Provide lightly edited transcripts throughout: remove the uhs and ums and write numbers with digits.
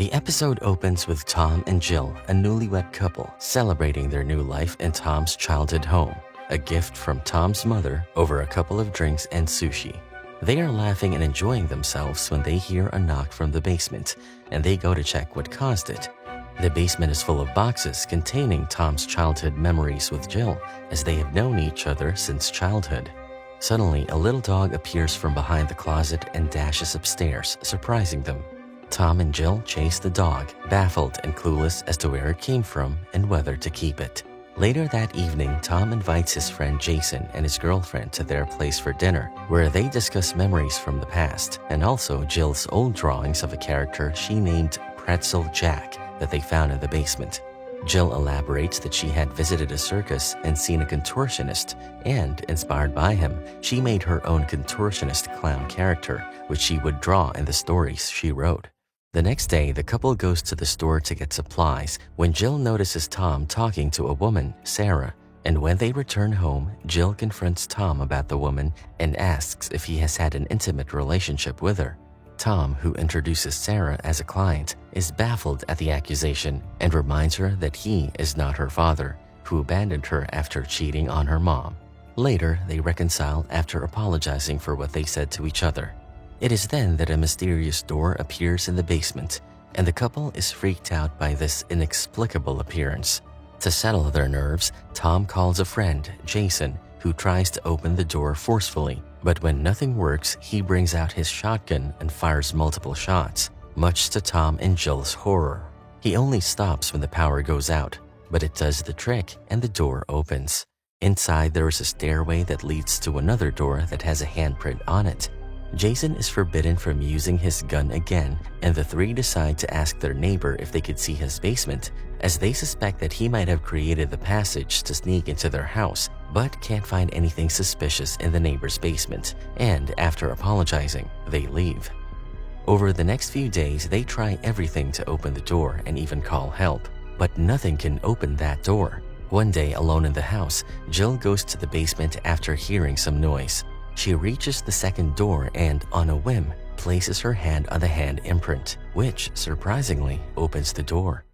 The episode opens with Tom and Jill, a newlywed couple, celebrating their new life in Tom's childhood home, a gift from Tom's mother over a couple of drinks and sushi. They are laughing and enjoying themselves when they hear a knock from the basement, and they go to check what caused it. The basement is full of boxes containing Tom's childhood memories with Jill, as they have known each other since childhood. Suddenly, a little dog appears from behind the closet and dashes upstairs, surprising them. Tom and Jill chase the dog, baffled and clueless as to where it came from and whether to keep it. Later that evening, Tom invites his friend Jason and his girlfriend to their place for dinner, where they discuss memories from the past and also Jill's old drawings of a character she named Pretzel Jack that they found in the basement. Jill elaborates that she had visited a circus and seen a contortionist, and, inspired by him, she made her own contortionist clown character, which she would draw in the stories she wrote. The next day, the couple goes to the store to get supplies when Jill notices Tom talking to a woman, Sarah, and when they return home, Jill confronts Tom about the woman and asks if he has had an intimate relationship with her. Tom, who introduces Sarah as a client, is baffled at the accusation and reminds her that he is not her father, who abandoned her after cheating on her mom. Later, they reconcile after apologizing for what they said to each other. It is then that a mysterious door appears in the basement, and the couple is freaked out by this inexplicable appearance. To settle their nerves, Tom calls a friend, Jason, who tries to open the door forcefully, but when nothing works, he brings out his shotgun and fires multiple shots, much to Tom and Jill's horror. He only stops when the power goes out, but it does the trick and the door opens. Inside, there is a stairway that leads to another door that has a handprint on it. Jason is forbidden from using his gun again, and the three decide to ask their neighbor if they could see his basement, as they suspect that he might have created the passage to sneak into their house, but can't find anything suspicious in the neighbor's basement, and after apologizing, they leave. Over the next few days, they try everything to open the door and even call help, but nothing can open that door. One day, alone in the house, Jill goes to the basement after hearing some noise. She reaches the second door and, on a whim, places her hand on the hand imprint, which, surprisingly, opens the door.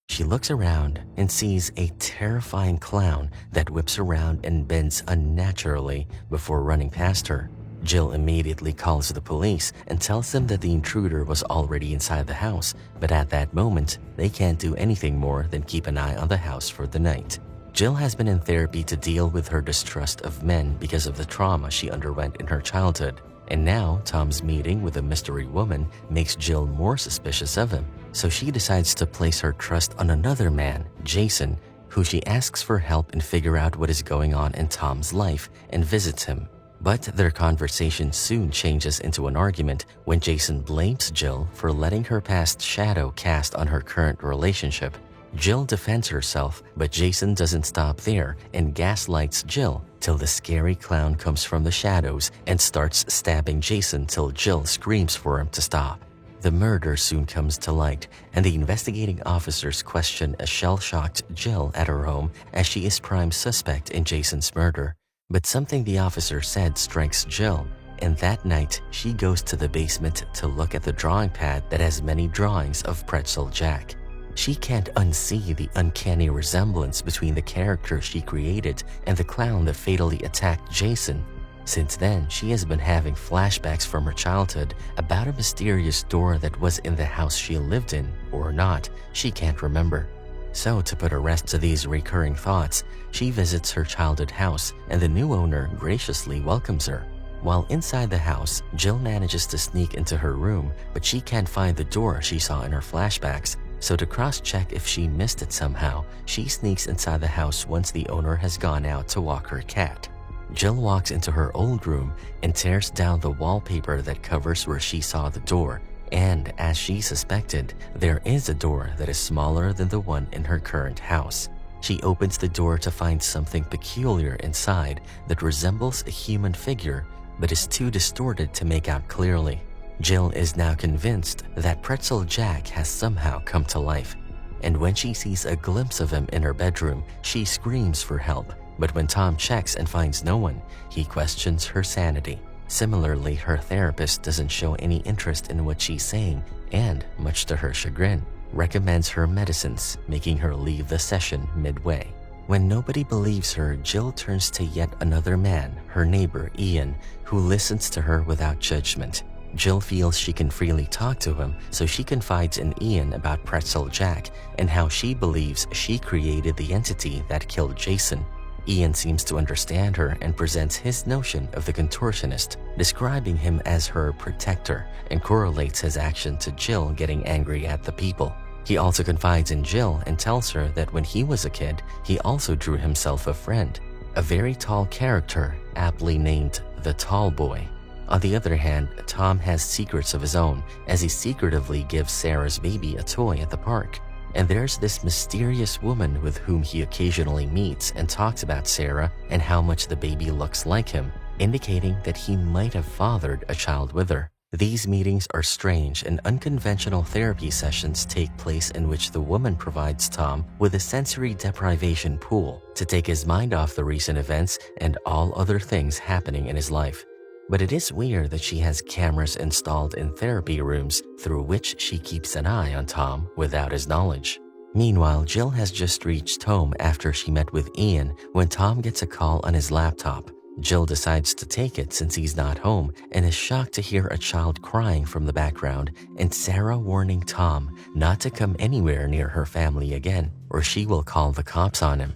She looks around and sees a terrifying clown that whips around and bends unnaturally before running past her. Jill immediately calls the police and tells them that the intruder was already inside the house, but at that moment, they can't do anything more than keep an eye on the house for the night. Jill has been in therapy to deal with her distrust of men because of the trauma she underwent in her childhood. And now, Tom's meeting with a mystery woman makes Jill more suspicious of him, so she decides to place her trust on another man, Jason, who she asks for help and figure out what is going on in Tom's life and visits him. But their conversation soon changes into an argument when Jason blames Jill for letting her past shadow cast on her current relationship. Jill defends herself, but Jason doesn't stop there and gaslights Jill till the scary clown comes from the shadows and starts stabbing Jason till Jill screams for him to stop. The murder soon comes to light, and the investigating officers question a shell-shocked Jill at her home as she is prime suspect in Jason's murder. But something the officer said strikes Jill, and that night she goes to the basement to look at the drawing pad that has many drawings of Pretzel Jack. She can't unsee the uncanny resemblance between the character she created and the clown that fatally attacked Jason. Since then, she has been having flashbacks from her childhood about a mysterious door that was in the house she lived in, or not, she can't remember. So to put a rest to these recurring thoughts, she visits her childhood house and the new owner graciously welcomes her. While inside the house, Jill manages to sneak into her room, but she can't find the door she saw in her flashbacks. So to cross-check if she missed it somehow, she sneaks inside the house once the owner has gone out to walk her cat. Jill walks into her old room and tears down the wallpaper that covers where she saw the door, and as she suspected, there is a door that is smaller than the one in her current house. She opens the door to find something peculiar inside that resembles a human figure but is too distorted to make out clearly. Jill is now convinced that Pretzel Jack has somehow come to life, and when she sees a glimpse of him in her bedroom, she screams for help. But when Tom checks and finds no one, he questions her sanity. Similarly, her therapist doesn't show any interest in what she's saying, and, much to her chagrin, recommends her medicines, making her leave the session midway. When nobody believes her, Jill turns to yet another man, her neighbor Ian, who listens to her without judgment. Jill feels she can freely talk to him, so she confides in Ian about Pretzel Jack and how she believes she created the entity that killed Jason. Ian seems to understand her and presents his notion of the contortionist, describing him as her protector, and correlates his action to Jill getting angry at the people. He also confides in Jill and tells her that when he was a kid, he also drew himself a friend, a very tall character aptly named the Tall Boy. On the other hand, Tom has secrets of his own as he secretively gives Sarah's baby a toy at the park. And there's this mysterious woman with whom he occasionally meets and talks about Sarah and how much the baby looks like him, indicating that he might have fathered a child with her. These meetings are strange and unconventional therapy sessions take place in which the woman provides Tom with a sensory deprivation pool to take his mind off the recent events and all other things happening in his life. But it is weird that she has cameras installed in therapy rooms through which she keeps an eye on Tom without his knowledge. Meanwhile, Jill has just reached home after she met with Ian when Tom gets a call on his laptop. Jill decides to take it since he's not home and is shocked to hear a child crying from the background and Sarah warning Tom not to come anywhere near her family again or she will call the cops on him.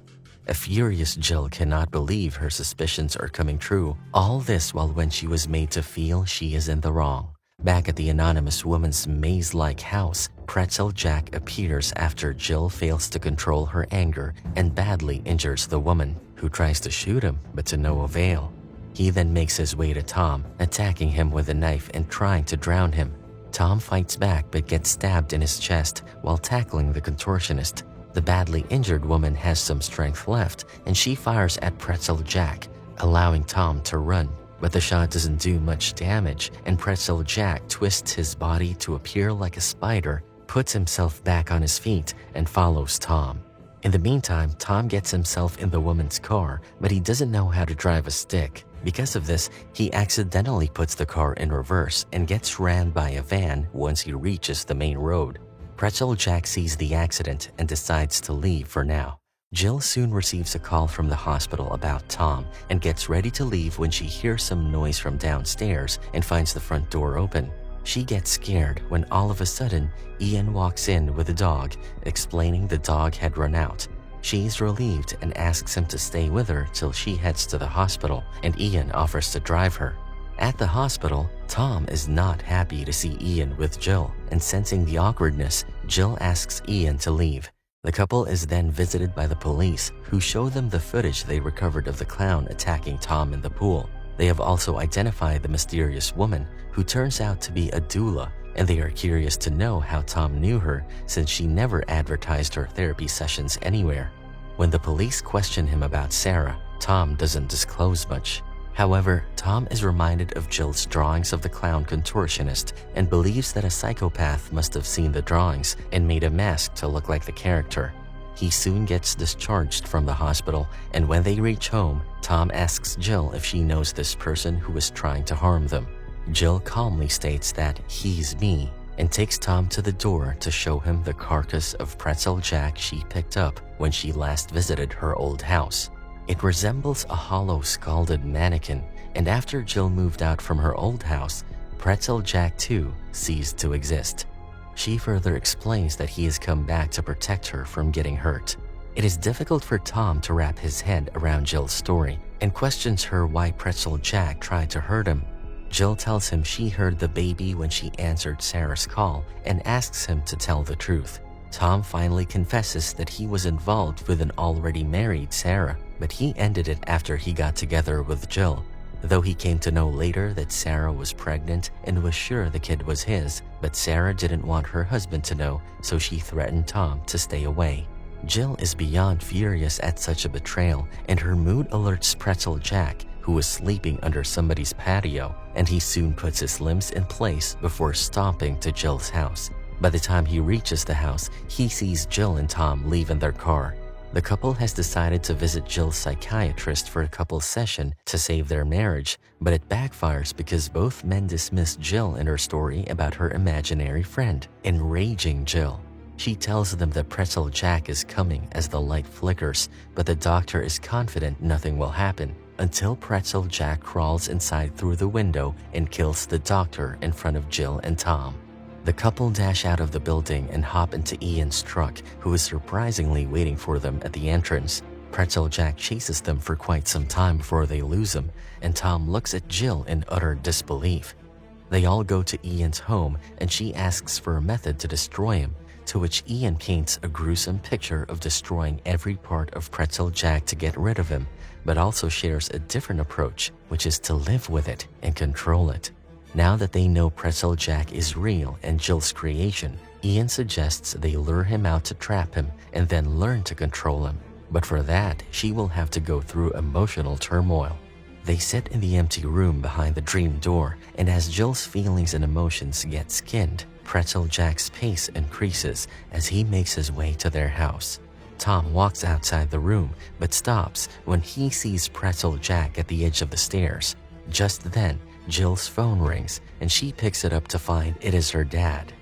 A furious Jill cannot believe her suspicions are coming true, all this while when she was made to feel she is in the wrong. Back at the anonymous woman's maze-like house, Pretzel Jack appears after Jill fails to control her anger and badly injures the woman, who tries to shoot him but to no avail. He then makes his way to Tom, attacking him with a knife and trying to drown him. Tom fights back but gets stabbed in his chest while tackling the contortionist. The badly injured woman has some strength left and she fires at Pretzel Jack, allowing Tom to run. But the shot doesn't do much damage and Pretzel Jack twists his body to appear like a spider, puts himself back on his feet, and follows Tom. In the meantime, Tom gets himself in the woman's car, but he doesn't know how to drive a stick. Because of this, he accidentally puts the car in reverse and gets rammed by a van once he reaches the main road. Pretzel Jack sees the accident and decides to leave for now. Jill soon receives a call from the hospital about Tom and gets ready to leave when she hears some noise from downstairs and finds the front door open. She gets scared when all of a sudden, Ian walks in with a dog, explaining the dog had run out. She's relieved and asks him to stay with her till she heads to the hospital, and Ian offers to drive her. At the hospital, Tom is not happy to see Ian with Jill, and sensing the awkwardness, Jill asks Ian to leave. The couple is then visited by the police, who show them the footage they recovered of the clown attacking Tom in the pool. They have also identified the mysterious woman, who turns out to be a doula, and they are curious to know how Tom knew her since she never advertised her therapy sessions anywhere. When the police question him about Sarah, Tom doesn't disclose much. However, Tom is reminded of Jill's drawings of the clown contortionist and believes that a psychopath must have seen the drawings and made a mask to look like the character. He soon gets discharged from the hospital, and when they reach home, Tom asks Jill if she knows this person who is trying to harm them. Jill calmly states that he's me and takes Tom to the door to show him the carcass of Pretzel Jack she picked up when she last visited her old house. It resembles a hollow scalded mannequin, and after Jill moved out from her old house, Pretzel Jack too ceased to exist. She further explains that he has come back to protect her from getting hurt. It is difficult for Tom to wrap his head around Jill's story and questions her why Pretzel Jack tried to hurt him. Jill tells him she heard the baby when she answered Sarah's call and asks him to tell the truth. Tom finally confesses that he was involved with an already married Sarah, but he ended it after he got together with Jill. Though he came to know later that Sarah was pregnant and was sure the kid was his, but Sarah didn't want her husband to know, so she threatened Tom to stay away. Jill is beyond furious at such a betrayal, and her mood alerts Pretzel Jack, who was sleeping under somebody's patio, and he soon puts his limbs in place before stomping to Jill's house. By the time he reaches the house, he sees Jill and Tom leave in their car. The couple has decided to visit Jill's psychiatrist for a couple session to save their marriage, but it backfires because both men dismiss Jill and her story about her imaginary friend, enraging Jill. She tells them that Pretzel Jack is coming as the light flickers, but the doctor is confident nothing will happen until Pretzel Jack crawls inside through the window and kills the doctor in front of Jill and Tom. The couple dash out of the building and hop into Ian's truck, who is surprisingly waiting for them at the entrance. Pretzel Jack chases them for quite some time before they lose him, and Tom looks at Jill in utter disbelief. They all go to Ian's home, and she asks for a method to destroy him, to which Ian paints a gruesome picture of destroying every part of Pretzel Jack to get rid of him, but also shares a different approach, which is to live with it and control it. Now that they know Pretzel Jack is real and Jill's creation, Ian suggests they lure him out to trap him and then learn to control him. But for that, she will have to go through emotional turmoil. They sit in the empty room behind the dream door, and as Jill's feelings and emotions get skinned, Pretzel Jack's pace increases as he makes his way to their house. Tom walks outside the room but stops when he sees Pretzel Jack at the edge of the stairs. Just then, Jill's phone rings and she picks it up to find it is her dad.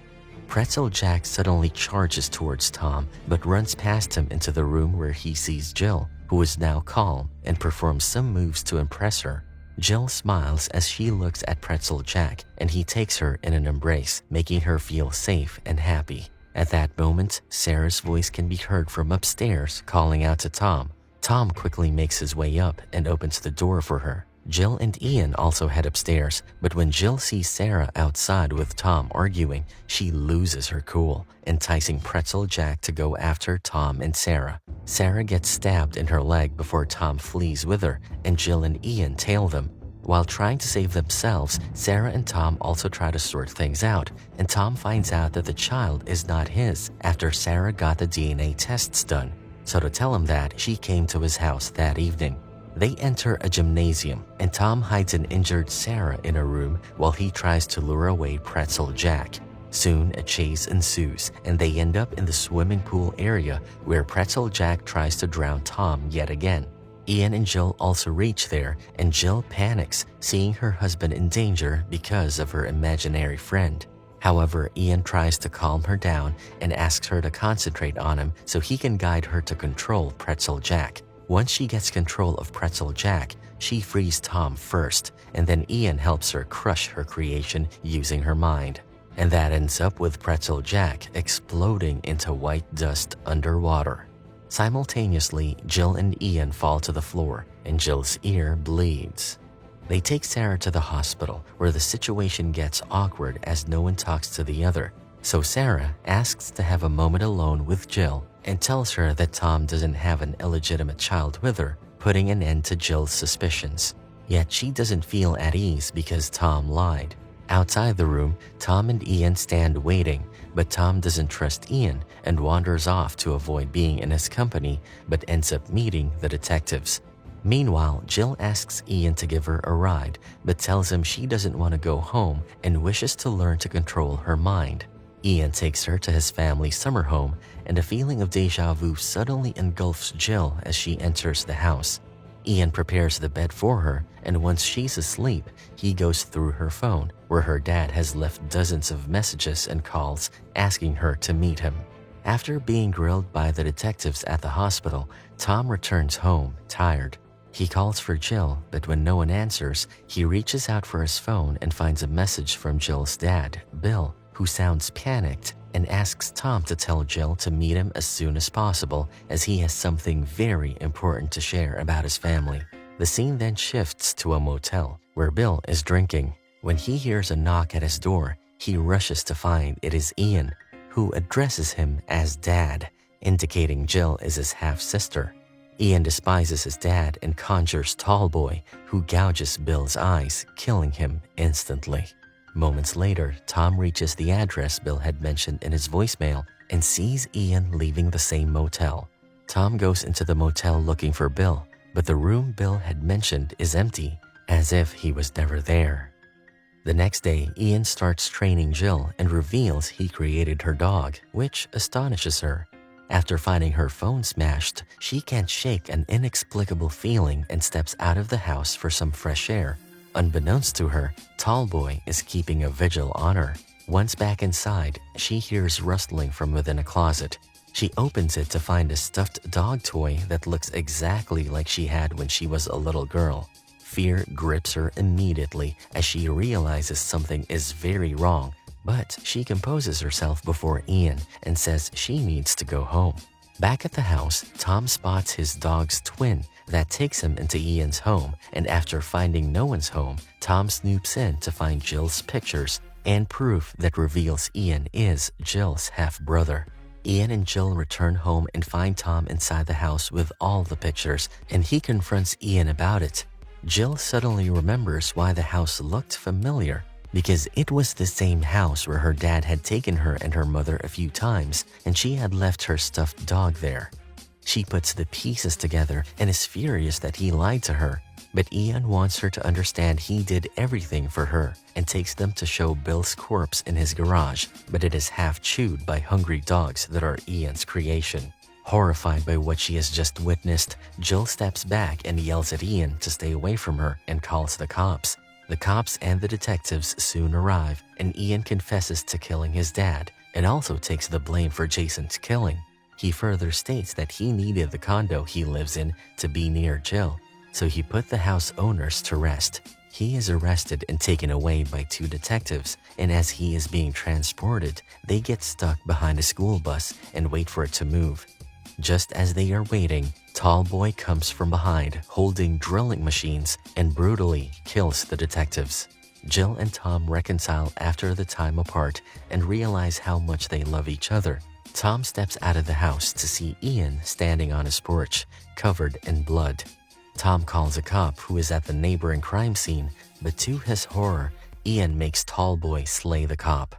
Pretzel Jack suddenly charges towards Tom but runs past him into the room where he sees Jill, who is now calm and performs some moves to impress her. Jill smiles as she looks at Pretzel Jack and he takes her in an embrace, making her feel safe and happy. At that moment, Sarah's voice can be heard from upstairs calling out to Tom. Tom quickly makes his way up and opens the door for her. Jill and Ian also head upstairs, but when Jill sees Sarah outside with Tom arguing, she loses her cool, enticing Pretzel Jack to go after Tom and Sarah. Sarah gets stabbed in her leg before Tom flees with her, and Jill and Ian tail them. While trying to save themselves, Sarah and Tom also try to sort things out, and Tom finds out that the child is not his after Sarah got the DNA tests done. So to tell him that, she came to his house that evening. They enter a gymnasium, and Tom hides an injured Sarah in a room while he tries to lure away Pretzel Jack. Soon, a chase ensues, and they end up in the swimming pool area where Pretzel Jack tries to drown Tom yet again. Ian and Jill also reach there, and Jill panics, seeing her husband in danger because of her imaginary friend. However, Ian tries to calm her down and asks her to concentrate on him so he can guide her to control Pretzel Jack. Once she gets control of Pretzel Jack, she frees Tom first, and then Ian helps her crush her creation using her mind. And that ends up with Pretzel Jack exploding into white dust underwater. Simultaneously, Jill and Ian fall to the floor, and Jill's ear bleeds. They take Sarah to the hospital, where the situation gets awkward as no one talks to the other. So Sarah asks to have a moment alone with Jill and tells her that Tom doesn't have an illegitimate child with her, putting an end to Jill's suspicions. Yet she doesn't feel at ease because Tom lied. Outside the room, Tom and Ian stand waiting, but Tom doesn't trust Ian and wanders off to avoid being in his company, but ends up meeting the detectives. Meanwhile, Jill asks Ian to give her a ride, but tells him she doesn't want to go home and wishes to learn to control her mind. Ian takes her to his family's summer home, and a feeling of deja vu suddenly engulfs Jill as she enters the house. Ian prepares the bed for her, and once she's asleep, he goes through her phone, where her dad has left dozens of messages and calls asking her to meet him. After being grilled by the detectives at the hospital, Tom returns home, tired. He calls for Jill, but when no one answers, he reaches out for his phone and finds a message from Jill's dad, Bill, who sounds panicked and asks Tom to tell Jill to meet him as soon as possible as he has something very important to share about his family. The scene then shifts to a motel where Bill is drinking. When he hears a knock at his door, he rushes to find it is Ian, who addresses him as Dad, indicating Jill is his half-sister. Ian despises his dad and conjures Tallboy, who gouges Bill's eyes, killing him instantly. Moments later, Tom reaches the address Bill had mentioned in his voicemail and sees Ian leaving the same motel. Tom goes into the motel looking for Bill, but the room Bill had mentioned is empty, as if he was never there. The next day, Ian starts training Jill and reveals he created her dog, which astonishes her. After finding her phone smashed, she can't shake an inexplicable feeling and steps out of the house for some fresh air. Unbeknownst to her, Tallboy is keeping a vigil on her. Once back inside, she hears rustling from within a closet. She opens it to find a stuffed dog toy that looks exactly like she had when she was a little girl. Fear grips her immediately as she realizes something is very wrong, but she composes herself before Ian and says she needs to go home. Back at the house, Tom spots his dog's twin that takes him into Ian's home, and after finding no one's home, Tom snoops in to find Jill's pictures and proof that reveals Ian is Jill's half-brother. Ian and Jill return home and find Tom inside the house with all the pictures, and he confronts Ian about it. Jill suddenly remembers why the house looked familiar, because it was the same house where her dad had taken her and her mother a few times, and she had left her stuffed dog there. She puts the pieces together and is furious that he lied to her, but Ian wants her to understand he did everything for her and takes them to show Bill's corpse in his garage, but it is half chewed by hungry dogs that are Ian's creation. Horrified by what she has just witnessed, Jill steps back and yells at Ian to stay away from her and calls the cops. The cops and the detectives soon arrive, and Ian confesses to killing his dad and also takes the blame for Jason's killing. He further states that he needed the condo he lives in to be near Jill, so he put the house owners to rest. He is arrested and taken away by two detectives, and as he is being transported, they get stuck behind a school bus and wait for it to move. Just as they are waiting, Tallboy comes from behind holding drilling machines and brutally kills the detectives. Jill and Tom reconcile after the time apart and realize how much they love each other. Tom steps out of the house to see Ian standing on his porch, covered in blood. Tom calls a cop who is at the neighboring crime scene, but to his horror, Ian makes Tallboy slay the cop.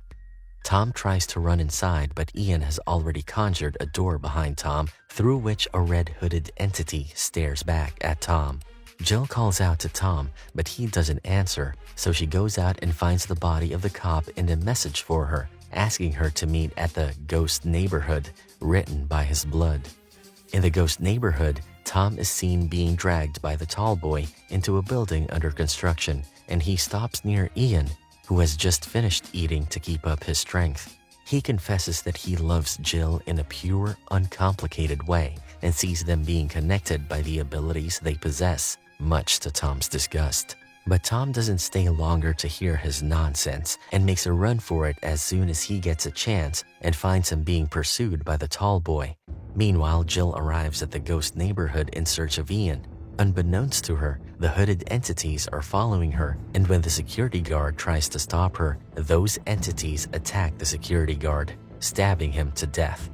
Tom tries to run inside, but Ian has already conjured a door behind Tom through which a red hooded entity stares back at Tom. Jill calls out to Tom, but he doesn't answer, so she goes out and finds the body of the cop and a message for her, asking her to meet at the ghost neighborhood, written by his blood. In the ghost neighborhood, Tom is seen being dragged by the Tallboy into a building under construction, and he stops near Ian, who has just finished eating to keep up his strength. He confesses that he loves Jill in a pure, uncomplicated way and sees them being connected by the abilities they possess, much to Tom's disgust. But Tom doesn't stay longer to hear his nonsense and makes a run for it as soon as he gets a chance and finds him being pursued by the Tallboy. Meanwhile, Jill arrives at the ghost neighborhood in search of Ian. Unbeknownst to her, the hooded entities are following her, and when the security guard tries to stop her, those entities attack the security guard, stabbing him to death.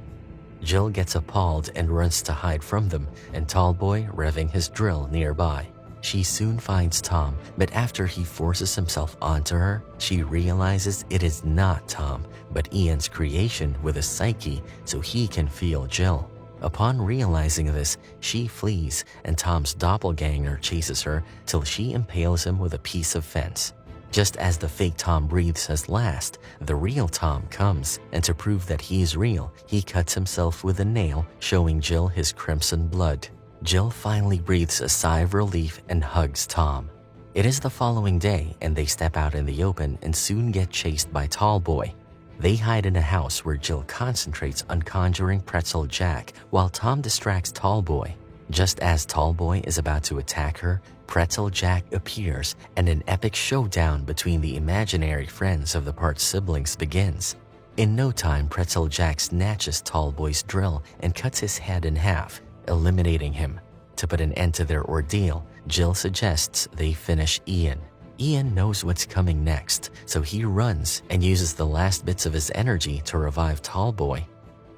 Jill gets appalled and runs to hide from them, and Tallboy revving his drill nearby. She soon finds Tom, but after he forces himself onto her, she realizes it is not Tom, but Ian's creation with a psyche so he can feel Jill. Upon realizing this, she flees, and Tom's doppelganger chases her till she impales him with a piece of fence. Just as the fake Tom breathes his last, the real Tom comes, and to prove that he's real, he cuts himself with a nail, showing Jill his crimson blood. Jill finally breathes a sigh of relief and hugs Tom. It is the following day, and they step out in the open and soon get chased by Tallboy. They hide in a house where Jill concentrates on conjuring Pretzel Jack while Tom distracts Tallboy. Just as Tallboy is about to attack her, Pretzel Jack appears and an epic showdown between the imaginary friends of the part siblings begins. In no time, Pretzel Jack snatches Tallboy's drill and cuts his head in half, eliminating him. To put an end to their ordeal, Jill suggests they finish Ian. Ian knows what's coming next, so he runs and uses the last bits of his energy to revive Tallboy.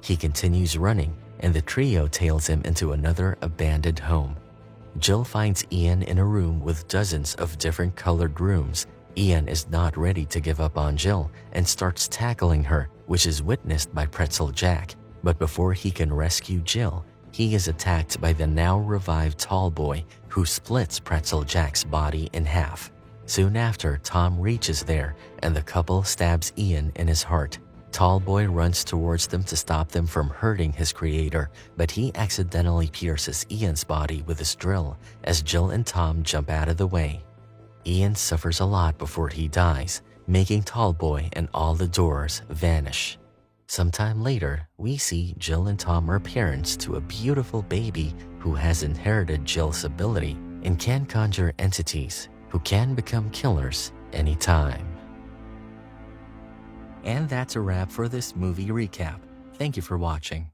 He continues running, and the trio tails him into another abandoned home. Jill finds Ian in a room with dozens of different colored rooms. Ian is not ready to give up on Jill and starts tackling her, which is witnessed by Pretzel Jack. But before he can rescue Jill, he is attacked by the now revived Tallboy, who splits Pretzel Jack's body in half. Soon after, Tom reaches there, and the couple stabs Ian in his heart. Tallboy runs towards them to stop them from hurting his creator, but he accidentally pierces Ian's body with his drill as Jill and Tom jump out of the way. Ian suffers a lot before he dies, making Tallboy and all the doors vanish. Sometime later, we see Jill and Tom are parents to a beautiful baby who has inherited Jill's ability and can conjure entities who can become killers anytime. And that's a wrap for this movie recap. Thank you for watching.